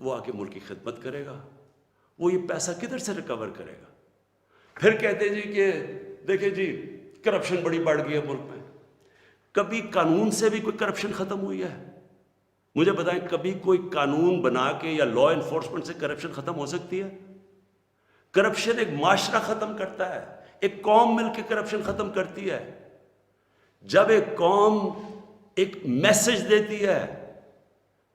وہ آ کے ملک کی خدمت کرے گا، وہ یہ پیسہ کدھر سے ریکور کرے گا؟ پھر کہتے ہیں جی کہ دیکھیں جی کرپشن بڑی بڑھ گئی ہے ملک میں. کبھی قانون سے بھی کوئی کرپشن ختم ہوئی ہے؟ مجھے بتائیں کبھی کوئی قانون بنا کے یا لا انفورسمنٹ سے کرپشن ختم ہو سکتی ہے؟ کرپشن ایک معاشرہ ختم کرتا ہے، ایک قوم مل کے کرپشن ختم کرتی ہے. جب ایک قوم ایک میسج دیتی ہے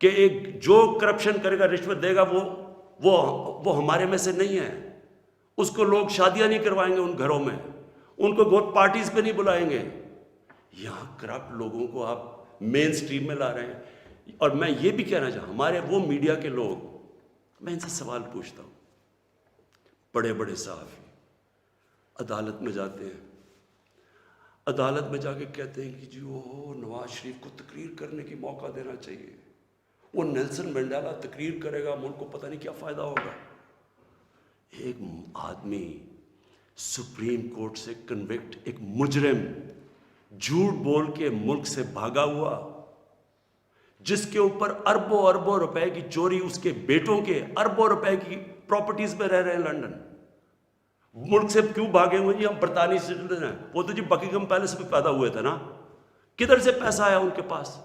کہ ایک جو کرپشن کرے گا، رشوت دے گا، وہ ہمارے میں سے نہیں ہے، اس کو لوگ شادیاں نہیں کروائیں گے ان گھروں میں، ان کو گوٹ پارٹیز پہ نہیں بلائیں گے. یہاں کرپٹ لوگوں کو آپ مین سٹریم میں لا رہے ہیں. اور میں یہ بھی کہنا چاہتا ہوں، ہمارے وہ میڈیا کے لوگ، میں ان سے سوال پوچھتا ہوں، بڑے بڑے صحافی عدالت میں جاتے ہیں، عدالت میں جا کے کہتے ہیں کہ جی وہ نواز شریف کو تقریر کرنے کی موقع دینا چاہیے، وہ نیلسن منڈیلا تقریر کرے گا، ملک کو پتہ نہیں کیا فائدہ ہوگا. ایک آدمی سپریم کورٹ سے کنوکٹ، ایک مجرم جھوٹ بول کے ملک سے بھاگا ہوا، جس کے اوپر اربوں اربوں روپے کی چوری، اس کے بیٹوں کے اربوں روپے کی پراپرٹیز میں رہ رہے ہیں لنڈن. ملک سے کیوں بھاگے ہوئے جی؟ ہم برطانوی سٹیزن ہیں. وہ تو جی بکنگم پیلس میں پیدا ہوئے تھے نا، کدھر سے پیسہ آیا ان کے پاس؟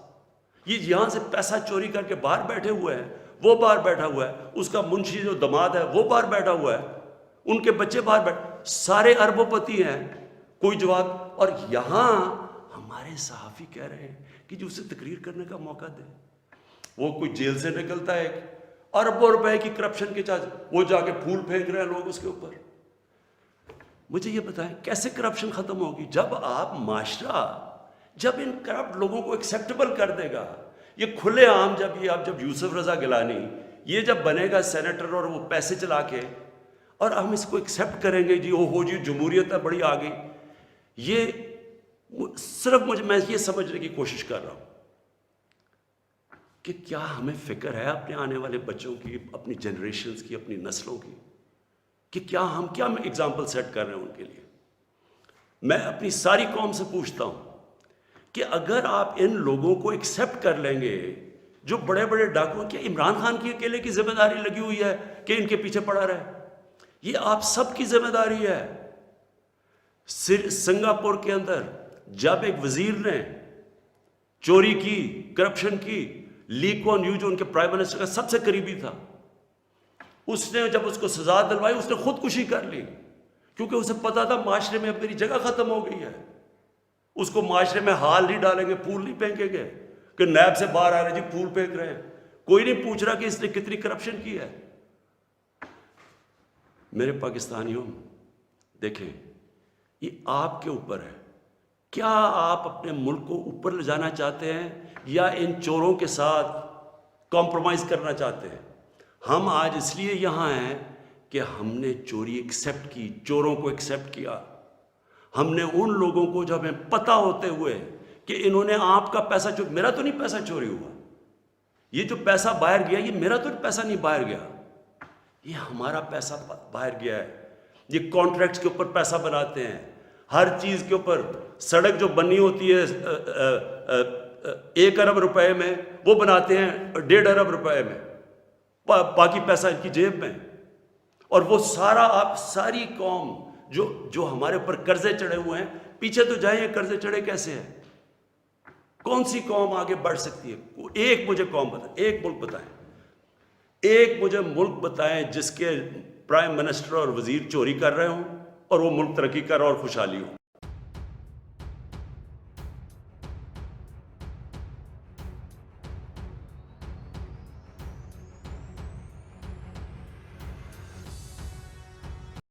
یہ یہاں سے پیسہ چوری کر کے باہر بیٹھے ہوئے ہیں، وہ باہر بیٹھا ہوا ہے، اس کا منشی جو دماد ہے وہ باہر بیٹھا ہوا ہے، ان کے بچے باہر بیٹھے، سارے اربوں پتی ہیں، کوئی جواب. اور یہاں ہمارے صحافی کہہ رہے ہیں کہ جو اسے تقریر کرنے کا موقع دے. وہ کوئی جیل سے نکلتا ہے اربوں روپے کی کرپشن کے چارج، وہ جا کے پھول پھینک رہے ہیں لوگ اس کے اوپر. مجھے یہ بتائیں کیسے کرپشن ختم ہوگی؟ جب آپ معاشرہ، جب ان کرپٹ لوگوں کو ایکسیپٹیبل کر دے گا، یہ کھلے عام، جب یوسف رضا گیلانی یہ جب بنے گا سینیٹر اور وہ پیسے چلا کے، اور ہم اس کو ایکسیپٹ کریں گے، جی ہو جی جمہوریت ہے بڑی آ گئی. یہ صرف میں یہ سمجھنے کی کوشش کر رہا ہوں کہ کیا ہمیں فکر ہے اپنے آنے والے بچوں کی، اپنی جنریشنز کی، اپنی نسلوں کی، کہ کیا ہم ایگزامپل سیٹ کر رہے ہیں ان کے لیے. میں اپنی ساری قوم سے پوچھتا ہوں کہ اگر آپ ان لوگوں کو ایکسیپٹ کر لیں گے جو بڑے بڑے ڈاکو، کیا عمران خان کی اکیلے کی ذمہ داری لگی ہوئی ہے کہ ان کے پیچھے پڑا رہے؟ یہ آپ سب کی ذمہ داری ہے. سنگاپور کے اندر جب ایک وزیر نے چوری کی، کرپشن کی، لی کوان یو جو ان کے پرائم منسٹر کا سب سے قریبی تھا، اس نے جب اس کو سزا دلوائی، اس نے خودکشی کر لی، کیونکہ اسے پتا تھا معاشرے میں اب میری جگہ ختم ہو گئی ہے. اس کو معاشرے میں ہال نہیں ڈالیں گے، پھول نہیں پھینکیں گے کہ نیب سے باہر آ رہے جی پھول پھینک رہے ہیں. کوئی نہیں پوچھ رہا کہ اس نے کتنی کرپشن کی ہے. میرے پاکستانیوں، دیکھیں یہ آپ کے اوپر ہے، کیا آپ اپنے ملک کو اوپر لے جانا چاہتے ہیں یا ان چوروں کے ساتھ کمپرومائز کرنا چاہتے ہیں؟ ہم آج اس لیے یہاں ہیں کہ ہم نے چوری ایکسیپٹ کی، چوروں کو ایکسیپٹ کیا. ہم نے ان لوگوں کو جب ہمیں پتہ ہوتے ہوئے کہ انہوں نے آپ کا پیسہ چوری، میرا تو نہیں پیسہ چوری ہوا، یہ جو پیسہ باہر گیا یہ میرا تو پیسہ نہیں باہر گیا، یہ ہمارا پیسہ باہر گیا ہے. یہ کانٹریکٹس کے اوپر پیسہ بناتے ہیں، ہر چیز کے اوپر. سڑک جو بنی ہوتی ہے 1 ارب روپے میں، وہ بناتے ہیں 1.5 ارب روپے میں، باقی پیسہ ان کی جیب میں. اور وہ سارا، آپ ساری قوم جو ہمارے اوپر قرضے چڑھے ہوئے ہیں، پیچھے تو جائیں یہ قرضے چڑھے کیسے ہیں؟ کون سی قوم آگے بڑھ سکتی ہے؟ ایک مجھے قوم بتائیں، ایک ملک بتائیں، ایک مجھے ملک بتائیں جس کے پرائم منسٹر اور وزیر چوری کر رہے ہوں اور وہ ملک ترقی کر رہا اور خوشحالی ہو.